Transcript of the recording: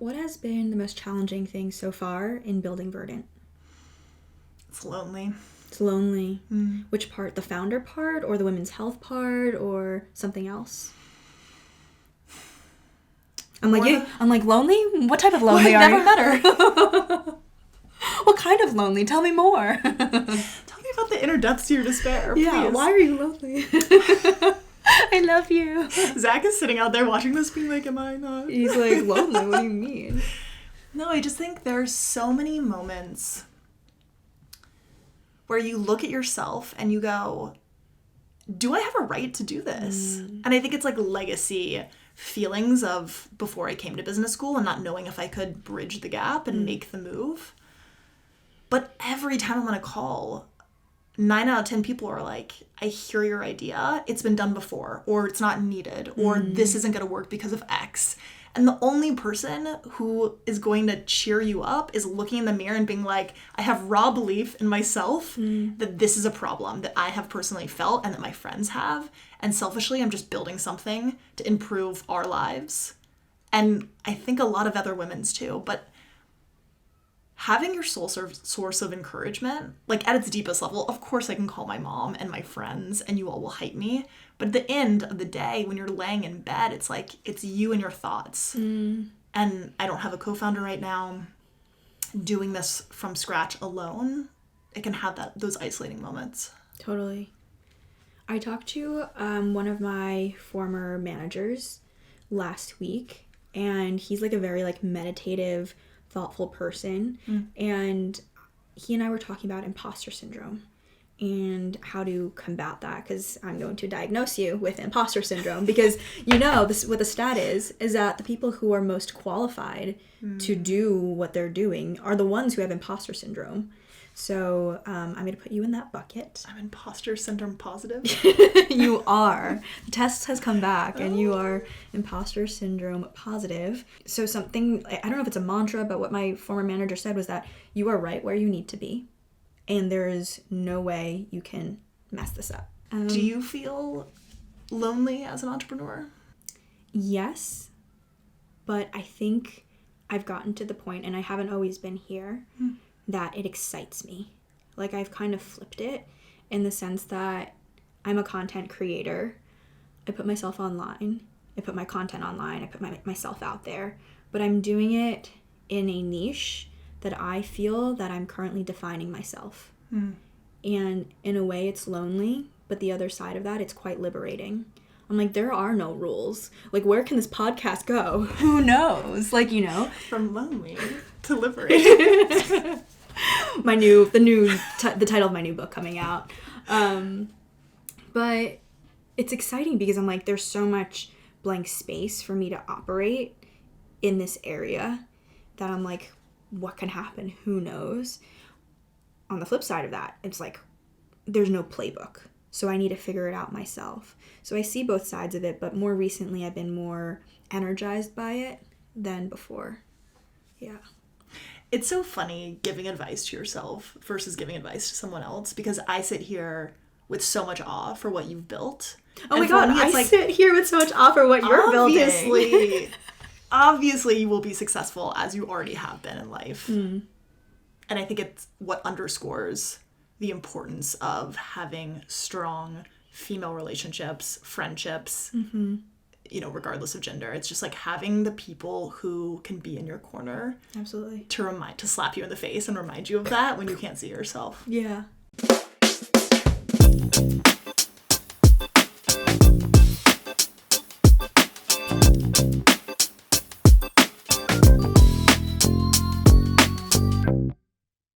What has been the most challenging thing so far in building Verdant? It's lonely. It's lonely. Which part? The founder part or the women's health part or something else? I'm like, lonely? What type of lonely are you? I've never met her. What kind of lonely? Tell me more. Tell me about the inner depths to your despair, please. Yeah, why are you lonely? I love you. Zach is sitting out there watching this being like, am I not? He's like, lonely? What do you mean? No, I just think there's so many moments where you look at yourself and you go, do I have a right to do this? And I think it's like legacy feelings of before I came to business school and not knowing if I could bridge the gap and make the move. But every time I'm on a call, 9 out of 10 people are like, I hear your idea, it's been done before, or it's not needed, or this isn't going to work because of X. And the only person who is going to cheer you up is looking in the mirror and being like, I have raw belief in myself that this is a problem that I have personally felt and that my friends have. And selfishly, I'm just building something to improve our lives. And I think a lot of other women's too. But having your sole source of encouragement, like at its deepest level, of course I can call my mom and my friends and you all will hype me. But at the end of the day, when you're laying in bed, it's like, it's you and your thoughts. And I don't have a co-founder right now. Doing this from scratch alone, it can have those isolating moments. Totally. I talked to one of my former managers last week, and he's like a very like meditative, thoughtful person. And he and I were talking about imposter syndrome and how to combat that, because I'm going to diagnose you with imposter syndrome, because what the stat is that the people who are most qualified to do what they're doing are the ones who have imposter syndrome. So I'm going to put you in that bucket. I'm imposter syndrome positive. You are. The test has come back and you are imposter syndrome positive. So something, I don't know if it's a mantra, but what my former manager said was that you are right where you need to be. And there is no way you can mess this up. Do you feel lonely as an entrepreneur? Yes, but I think I've gotten to the point, and I haven't always been here, that it excites me. Like I've kind of flipped it in the sense that I'm a content creator. I put myself online. I put my content online. I put myself out there. But I'm doing it in a niche that I feel that I'm currently defining myself. And in a way it's lonely, but the other side of that, it's quite liberating. I'm like, there are no rules. Like, where can this podcast go? Who knows? Like, From lonely to liberating. The title of my new book coming out. But it's exciting because I'm like, there's so much blank space for me to operate in this area that I'm like, what can happen? Who knows? On the flip side of that, it's like, there's no playbook. So I need to figure it out myself. So I see both sides of it, but more recently I've been more energized by it than before. Yeah. It's so funny giving advice to yourself versus giving advice to someone else, because I sit here with so much awe for what you've built. Oh my God, I sit here with so much awe for what you're building. Obviously you will be successful as you already have been in life. And I think it's what underscores the importance of having strong female relationships, friendships, regardless of gender. It's just like having the people who can be in your corner. Absolutely. To slap you in the face and remind you of that when you can't see yourself. Yeah.